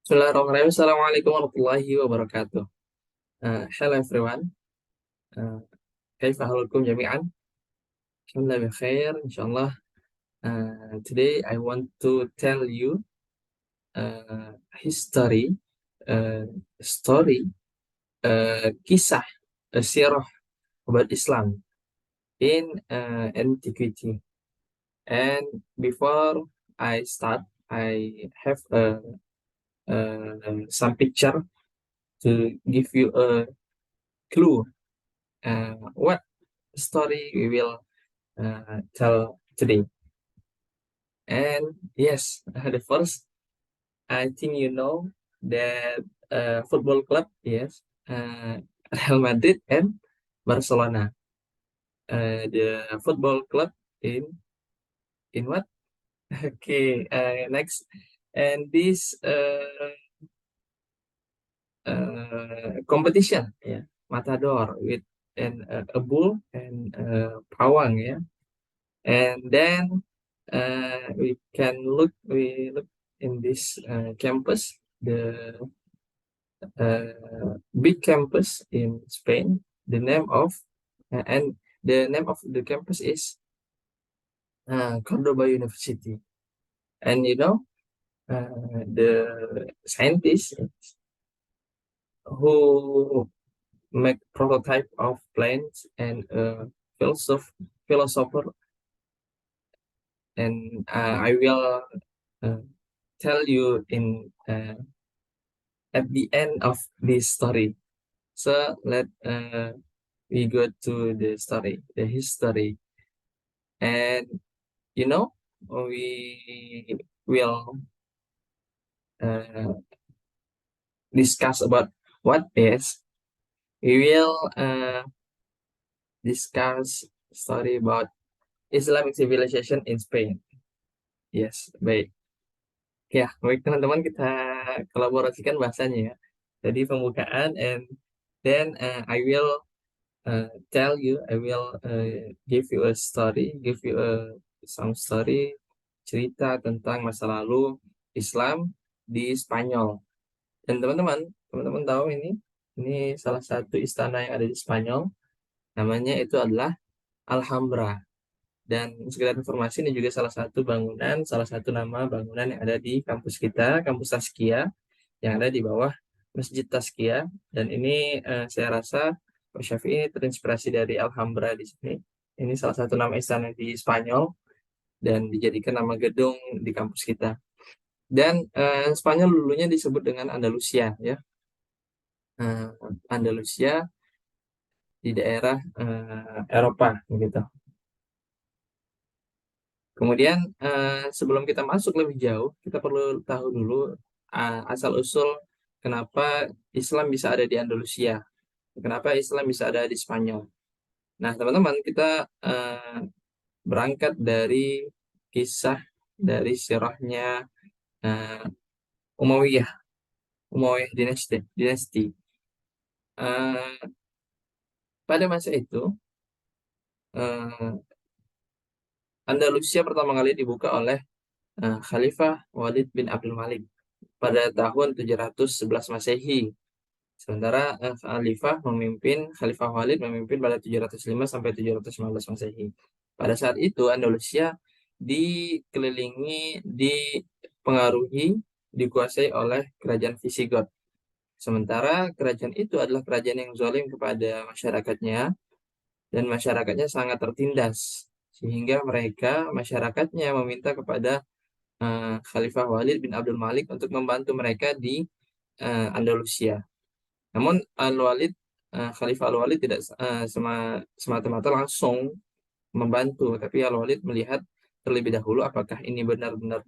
Bismillahirrahmanirrahim. Assalamualaikum warahmatullahi wabarakatuh. Hello everyone. Uh, كيف حالكم جميعا؟ Alhamdulillah بخير إن شاء الله. Today I want to tell you history, uh, story, kisah, sirah about Islam in antiquity. And before I start, I have some picture to give you a clue what story we will tell today. And yes, the first, I think you know that football club, yes, Real Madrid and Barcelona. The football club in what? Okay, next, and this competition, yeah, Matador with a bull and pawang, yeah. And then we look in this campus, the big campus in Spain. The name of and the name of the campus is Cordoba University. And you know, the scientists who make prototype of planes and philosopher, and I will uh, tell you in at the end of this story. So let we go to the story, the history, and you know we will uh, discuss about what is. We will discuss story about Islamic civilization in Spain. Yes, baik. Ya, baik teman-teman, kita kolaborasikan bahasanya ya. Jadi pembukaan, and then I will tell you, I will give you a story, give you some story, cerita tentang masa lalu Islam di Spanyol. Dan teman-teman tahu ini salah satu istana yang ada di Spanyol, namanya itu adalah Alhambra. Dan sekedar informasi, ini juga salah satu nama bangunan yang ada di kampus kita, kampus Taskia, yang ada di bawah Masjid Taskia. Dan ini saya rasa Pak Syafi'i terinspirasi dari Alhambra di sini. Ini salah satu nama istana di Spanyol dan dijadikan nama gedung di kampus kita. Dan Spanyol dulunya disebut dengan Andalusia, ya. Andalusia di daerah Eropa, gitu. Kemudian sebelum kita masuk lebih jauh, kita perlu tahu dulu asal-usul kenapa Islam bisa ada di Andalusia, kenapa Islam bisa ada di Spanyol. Nah, teman-teman, kita berangkat dari kisah dari sirahnya uh, Umayyah, Umayyah dinasti. Uh, Pada masa itu, uh, Andalusia pertama kali dibuka oleh Khalifah Walid bin Abdul Malik pada tahun 711 Masehi. Sementara Khalifah Walid memimpin pada 705 sampai 715 Masehi. Pada saat itu Andalusia dikelilingi, dipengaruhi, dikuasai oleh kerajaan Visigot. Sementara kerajaan itu adalah kerajaan yang zalim kepada masyarakatnya, dan masyarakatnya sangat tertindas, sehingga masyarakatnya meminta kepada Khalifah Walid bin Abdul Malik untuk membantu mereka di Andalusia. Namun Khalifah Al-Walid tidak semata-mata langsung membantu, tapi Al-Walid melihat terlebih dahulu apakah ini benar-benar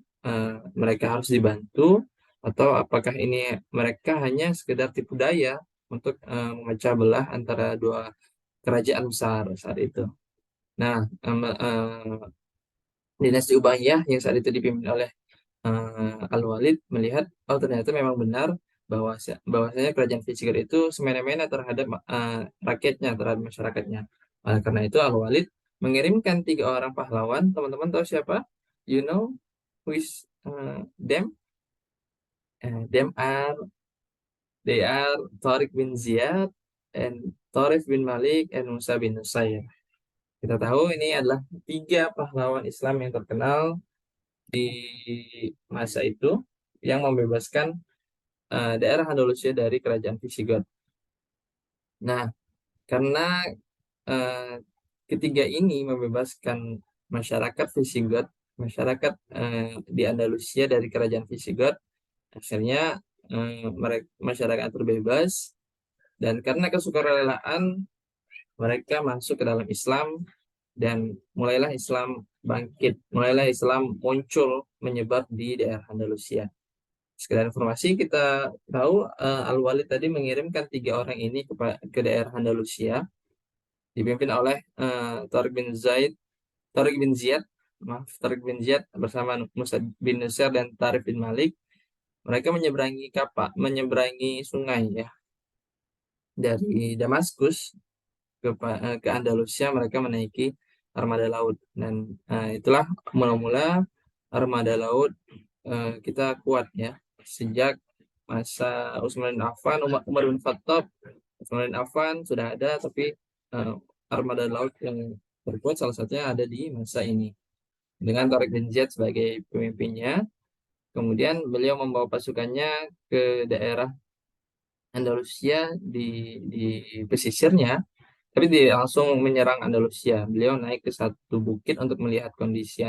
mereka harus dibantu, atau apakah ini mereka hanya sekedar tipu daya untuk memecah belah antara dua kerajaan besar saat itu. Nah, dinasti Umayyah yang saat itu dipimpin oleh Al-Walid melihat, oh ternyata memang benar bahwasanya kerajaan Visigoth itu semena-mena terhadap rakyatnya, terhadap masyarakatnya. Karena itu Al-Walid mengirimkan 3 orang pahlawan. Teman-teman tahu siapa? You know who is them? them are they are Tariq bin Ziyad and Tharif bin Malik and Musa bin Nusair. Kita tahu ini adalah tiga pahlawan Islam yang terkenal di masa itu yang membebaskan daerah Andalusia dari kerajaan Visigoth. Nah, karena eh, ketiga ini membebaskan masyarakat Visigoth, masyarakat di Andalusia dari kerajaan Visigoth, akhirnya mereka masyarakat terbebas dan karena kesukarelaan mereka masuk ke dalam Islam dan mulailah Islam bangkit, mulailah Islam muncul menyebar di daerah Andalusia. Sekedar informasi kita tahu Al-Walid tadi mengirimkan tiga orang ini ke daerah Andalusia dipimpin oleh Tariq bin Ziyad, maaf, Tariq bin Ziyad bersama Musa bin Nusair dan Tarif bin Malik. Mereka menyeberangi sungai ya dari Damaskus ke Andalusia. Mereka menaiki armada laut dan itulah mula-mula armada laut kita kuat ya sejak masa Utsman bin Affan, Umar bin Khattab. Utsman bin Affan sudah ada, tapi armada laut yang terkuat salah satunya ada di masa ini dengan Tariq bin Ziyad sebagai pemimpinnya. Kemudian beliau membawa pasukannya ke daerah Andalusia di pesisirnya, tapi dia langsung menyerang Andalusia. Beliau naik ke satu bukit untuk melihat kondisi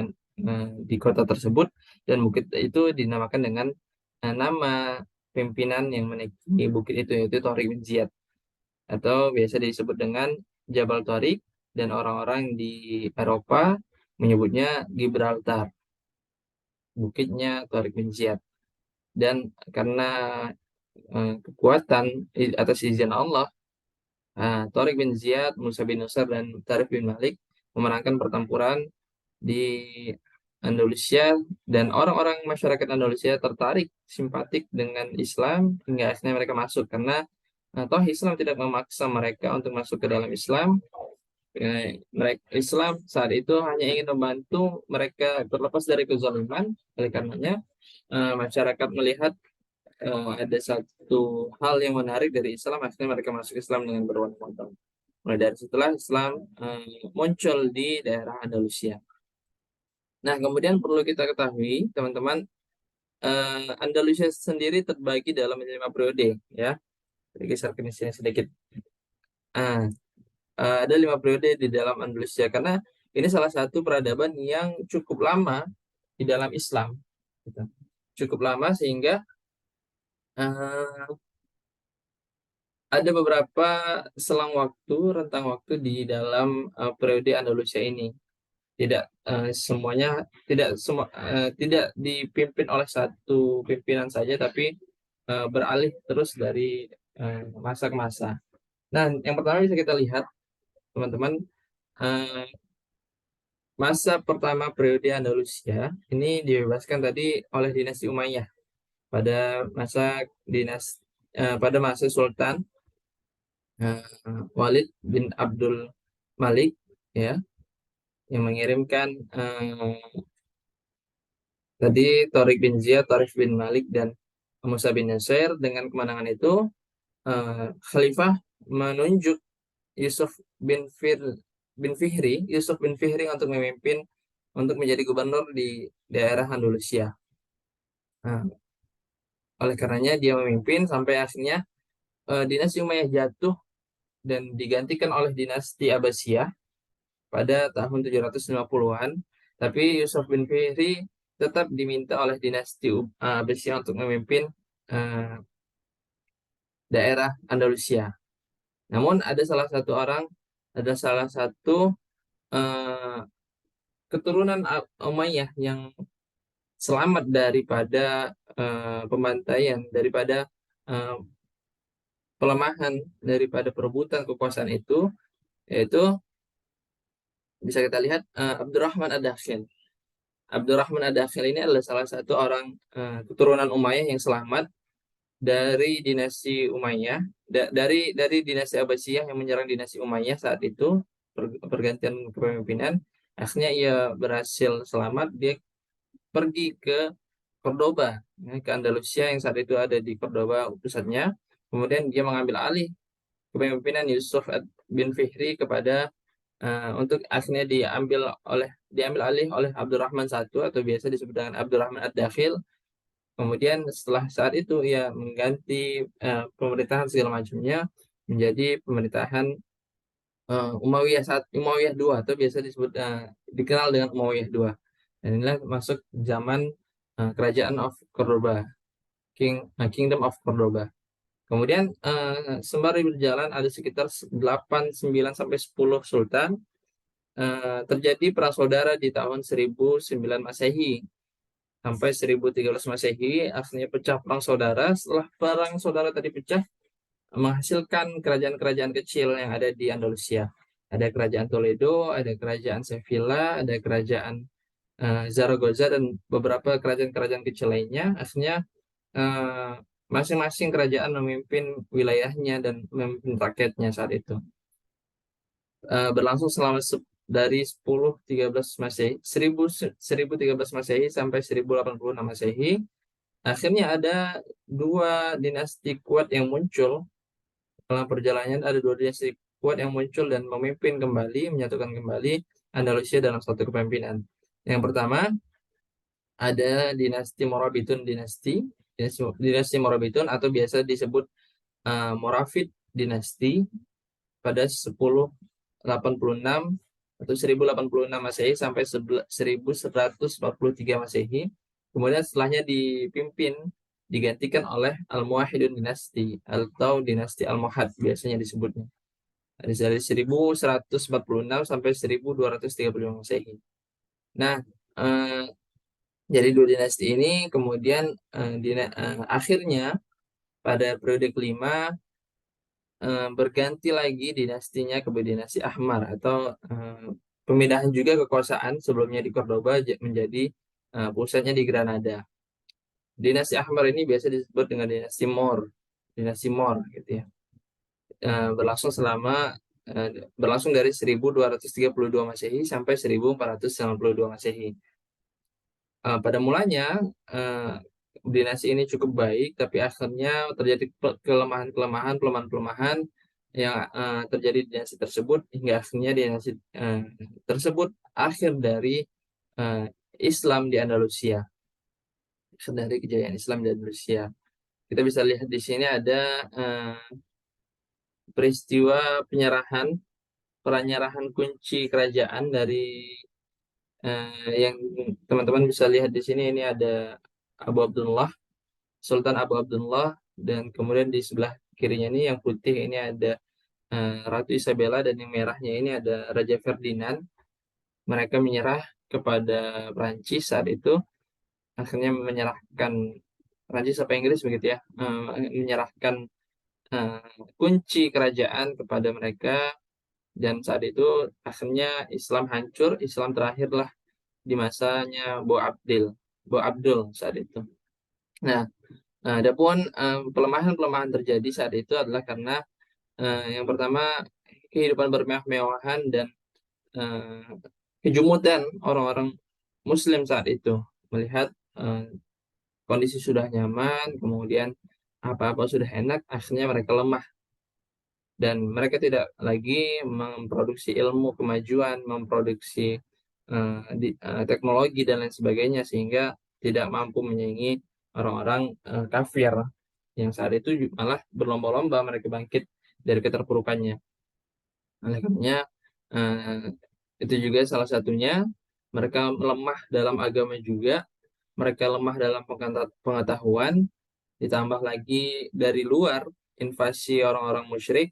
di kota tersebut, dan bukit itu dinamakan dengan nama pimpinan yang menaiki bukit itu, yaitu Tariq bin Ziyad, atau biasa disebut dengan Jabal Tariq, dan orang-orang di Eropa menyebutnya Gibraltar, bukitnya Tariq bin Ziyad. Dan karena kekuatan atas izin Allah, Tariq bin Ziyad, Musa bin Nusar, dan Tarif bin Malik memenangkan pertempuran di Andalusia, dan orang-orang masyarakat Andalusia tertarik, simpatik dengan Islam hingga akhirnya mereka masuk karena toh Islam tidak memaksa mereka untuk masuk ke dalam Islam. Mereka Islam saat itu hanya ingin membantu mereka terlepas dari kezaliman. Oleh karenanya masyarakat melihat ada satu hal yang menarik dari Islam, akhirnya mereka masuk Islam dengan berbondong-bondong. Mulai dari setelah Islam muncul di daerah Andalusia. Nah, kemudian perlu kita ketahui, teman-teman, Andalusia sendiri terbagi dalam 5 periode, ya. Kita geser ke sini sedikit. Ah, ada 5 periode di dalam Andalusia karena ini salah satu peradaban yang cukup lama di dalam Islam, gitu. Cukup lama sehingga ada beberapa rentang waktu di dalam periode Andalusia ini. Tidak dipimpin oleh satu pimpinan saja, tapi beralih terus dari masa ke masa. Nah, yang pertama bisa kita lihat, teman-teman, eh, masa pertama periode Andalusia ini dibebaskan tadi oleh dinasti Umayyah pada pada masa Sultan Walid bin Abdul Malik, ya, yang mengirimkan tadi Tariq bin Ziyad, Tariq bin Malik, dan Musa bin Nasir. Dengan kemenangan itu Khalifah menunjuk Yusuf bin Fihri untuk menjadi gubernur di daerah Andalusia. Nah, oleh karenanya dia memimpin sampai akhirnya dinasti Umayyah jatuh dan digantikan oleh dinasti Abbasiyah pada tahun 750-an. Tapi Yusuf bin Fihri tetap diminta oleh dinasti Abbasiyah untuk memimpin uh, daerah Andalusia. Namun ada salah satu uh, keturunan Umayyah yang selamat daripada pembantaian, daripada uh, pelemahan, daripada perebutan kekuasaan itu, yaitu bisa kita lihat Abdurrahman Ad-Dakhil. Abdurrahman Ad-Dakhil ini adalah salah satu orang keturunan Umayyah yang selamat dari dinasti Umayyah, dari dinasti Abbasiyah yang menyerang dinasti Umayyah saat itu, pergantian kepemimpinan. Akhirnya ia berhasil selamat, dia pergi ke Cordoba, ya, ke Andalusia yang saat itu ada di Cordoba pusatnya. Kemudian dia mengambil alih kepemimpinan Yusuf bin Fihri untuk akhirnya diambil alih oleh Abdurrahman I atau biasa disebut dengan Abdurrahman Ad-Dakhil. Kemudian setelah saat itu ia mengganti pemerintahan segala macamnya menjadi pemerintahan Umayyah II atau biasa dikenal dengan Umayyah II. Dan inilah masuk zaman kerajaan of Cordoba, Kingdom of Cordoba. Kemudian sembari berjalan ada sekitar 8, 9 sampai 10 sultan. Terjadi perang saudara di tahun 1009 Masehi sampai 1013 Masehi. Akhirnya pecah perang saudara. Setelah perang saudara tadi pecah, menghasilkan kerajaan-kerajaan kecil yang ada di Andalusia. Ada kerajaan Toledo, ada kerajaan Sevilla, ada kerajaan Zaragoza, dan beberapa kerajaan-kerajaan kecil lainnya. Akhirnya eh, masing-masing kerajaan memimpin wilayahnya dan memimpin rakyatnya saat itu. Berlangsung selama dari 1013 Masehi, 1013 Masehi sampai 1086 Masehi. Akhirnya ada dua dinasti kuat yang muncul dalam perjalanan, ada dua dinasti kuat yang muncul dan memimpin kembali, menyatukan kembali Andalusia dalam satu kepemimpinan. Yang pertama ada dinasti Morabitun dinasti Morabitun atau biasa disebut Moravid dinasti pada 1086 atau 1086 Masehi sampai 1143 Masehi. Kemudian setelahnya digantikan oleh Al-Muwahhidun dinasti atau dinasti Al-Muhad biasanya disebutnya. Dari 1146 sampai 1235 Masehi. Nah, jadi dua dinasti ini kemudian akhirnya pada periode kelima berganti lagi dinastinya ke dinasti Ahmar atau pemindahan juga kekuasaan sebelumnya di Cordoba menjadi pusatnya di Granada. Dinasti Ahmar ini biasa disebut dengan dinasti Mor gitu ya. Berlangsung berlangsung dari 1232 Masehi sampai 1492 Masehi. Pada mulanya dinasti ini cukup baik, tapi akhirnya terjadi pelemahan-pelemahan yang terjadi di dinasti tersebut hingga akhirnya dinasti tersebut akhir dari Islam di Andalusia, dari kejayaan Islam di Andalusia. Kita bisa lihat di sini ada peristiwa penyerahan kunci kerajaan dari yang teman-teman bisa lihat di sini. Ini ada Abu Abdullah, Sultan Abu Abdullah, dan kemudian di sebelah kirinya ini yang putih ini ada Ratu Isabella, dan yang merahnya ini ada Raja Ferdinand. Mereka menyerah kepada Prancis saat itu, akhirnya menyerahkan Prancis apa Inggris begitu ya, menyerahkan kunci kerajaan kepada mereka, dan saat itu akhirnya Islam hancur. Islam terakhirlah di masanya Bo Abdul saat itu. Nah, adapun pelemahan-pelemahan terjadi saat itu adalah karena yang pertama kehidupan bermewah-mewahan dan eh, kejumudan orang-orang Muslim saat itu, melihat kondisi sudah nyaman, kemudian apa-apa sudah enak, akhirnya mereka lemah dan mereka tidak lagi memproduksi ilmu kemajuan, memproduksi teknologi dan lain sebagainya, sehingga tidak mampu menyaingi orang-orang kafir yang saat itu malah berlomba-lomba mereka bangkit dari keterpurukannya. Oleh karenanya eh, itu juga salah satunya, mereka lemah dalam agama juga, mereka lemah dalam pengetahuan, ditambah lagi dari luar invasi orang-orang musyrik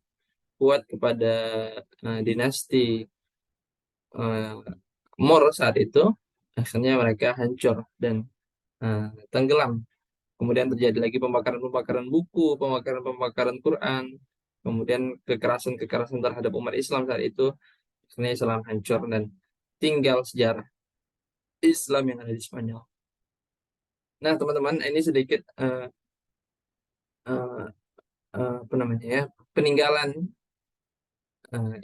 kuat kepada dinasti eh, Mor saat itu, akhirnya mereka hancur dan tenggelam. Kemudian terjadi lagi pembakaran-pembakaran buku, pembakaran-pembakaran Quran, kemudian kekerasan-kekerasan terhadap umat Islam saat itu. Akhirnya Islam hancur dan tinggal sejarah Islam yang ada di Spanyol. Nah, teman-teman, ini sedikit eh, apa namanya ya, peninggalan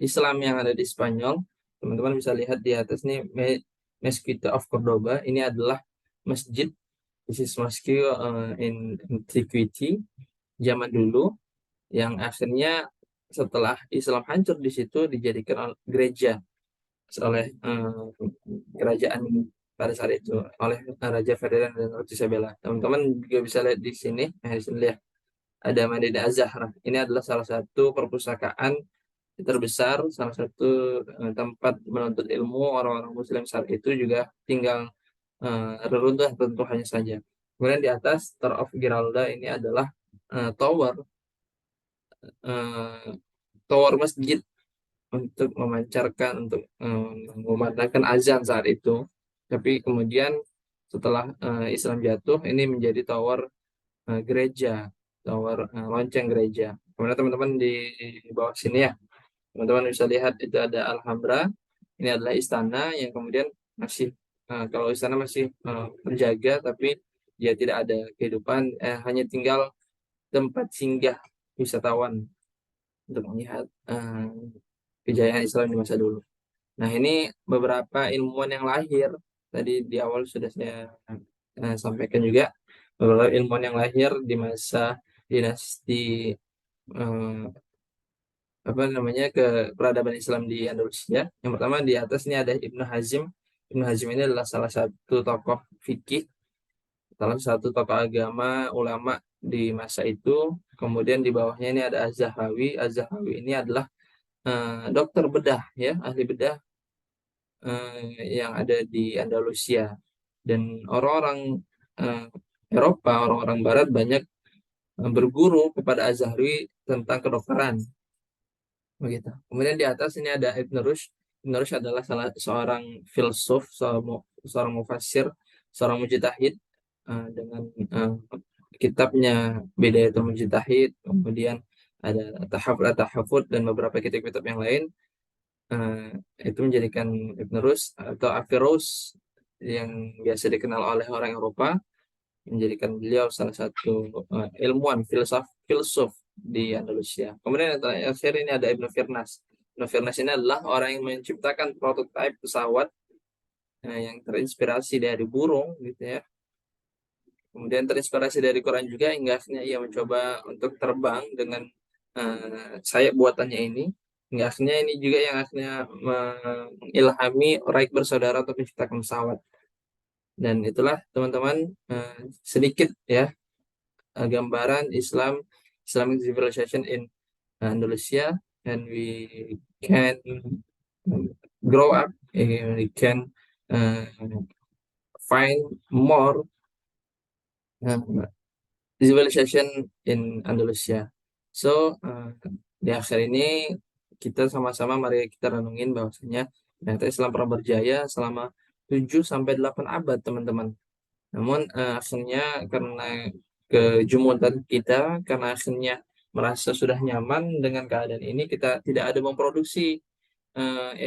Islam yang ada di Spanyol. Teman-teman bisa lihat di atas nih, Mezquita of Cordoba. Ini adalah masjid This is mosque in antiquity, zaman dulu, yang akhirnya setelah Islam hancur di situ dijadikan gereja oleh kerajaan pada saat itu, oleh Raja Ferdinand dan Ratu Isabella. Teman-teman juga bisa lihat di sini. Nah, di sini lihat ada Madinah Az-Zahra. Ini adalah salah satu perpustakaan terbesar, salah satu tempat menuntut ilmu orang-orang Muslim saat itu, juga tinggal reruntuhan-reruntuhannya saja. Kemudian di atas Tower of Giralda ini adalah tower eh, tower masjid untuk memancarkan, untuk memandangkan azan saat itu. Tapi kemudian setelah Islam jatuh, ini menjadi tower gereja, tower lonceng gereja. Kemudian teman-teman di bawah sini ya, teman-teman bisa lihat itu ada Alhambra. Ini adalah istana yang kemudian masih, kalau istana masih terjaga, tapi dia tidak ada kehidupan, hanya tinggal tempat singgah wisatawan untuk melihat kejayaan Islam di masa dulu. Nah, ini beberapa ilmuwan yang lahir. Tadi di awal sudah saya sampaikan juga, beberapa ilmuwan yang lahir di masa dinasti eh, apa namanya, ke peradaban Islam di Andalusia. Yang pertama di atas ini ada Ibnu Hazim. Ibnu Hazim ini adalah salah satu tokoh fikih, salah satu tokoh agama, ulama di masa itu. Kemudian di bawahnya ini ada Az-Zahawi. Az-Zahawi ini adalah dokter bedah, ya, ahli bedah yang ada di Andalusia. Dan orang-orang eh, Eropa, orang-orang Barat banyak berguru kepada Az-Zahawi tentang kedokteran, begitu. Kemudian di atas ini ada Ibn Rushd. Ibn Rushd adalah salah seorang filsuf, seorang mufassir, seorang mujtahid, dengan kitabnya Bidayatul Mujtahid, kemudian ada Tahafut dan beberapa kitab-kitab yang lain. eh, itu menjadikan Ibn Rushd atau Averroes, yang biasa dikenal oleh orang Eropa, menjadikan beliau salah satu ilmuwan filsuf di Andalusia. Kemudian yang terakhir ini ada Ibnu Firnas. Ibnu Firnas ini adalah orang yang menciptakan prototipe pesawat yang terinspirasi dari burung, gitu ya. Kemudian terinspirasi dari Quran juga, hingga akhirnya ia mencoba untuk terbang dengan sayap buatannya ini. Hingga akhirnya ini juga yang akhirnya mengilhami Wright bersaudara untuk menciptakan pesawat. Dan itulah teman-teman sedikit ya gambaran Islamic civilization in Andalusia, and we can grow up, we can uh, find more uh, civilization in Andalusia. So di akhir ini kita sama-sama mari kita renungin bahwasanya ternyata Islam pernah berjaya selama 7 sampai 8 abad, teman-teman. Namun akhirnya karena kejumudan kita, karena akhirnya merasa sudah nyaman dengan keadaan ini, kita tidak ada memproduksi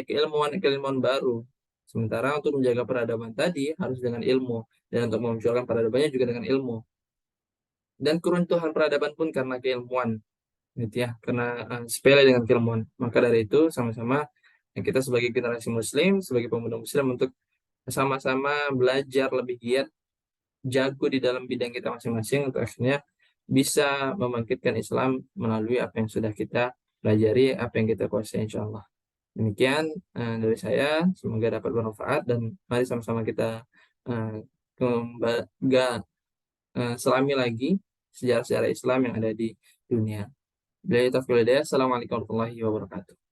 keilmuan baru. Sementara untuk menjaga peradaban tadi harus dengan ilmu, dan untuk memunculkan peradabannya juga dengan ilmu. Dan keruntuhan peradaban pun karena keilmuan, gitu ya, karena sepele dengan keilmuan. Maka dari itu sama-sama kita sebagai generasi Muslim, sebagai pemuda Muslim, untuk sama-sama belajar lebih giat, jago di dalam bidang kita masing-masing, untuk akhirnya bisa membangkitkan Islam melalui apa yang sudah kita pelajari, apa yang kita kuasai, insya Allah. Demikian dari saya, semoga dapat bermanfaat, dan mari sama-sama kita uh, selami lagi sejarah-sejarah Islam yang ada di dunia. Bila itu, Assalamualaikum warahmatullahi wabarakatuh.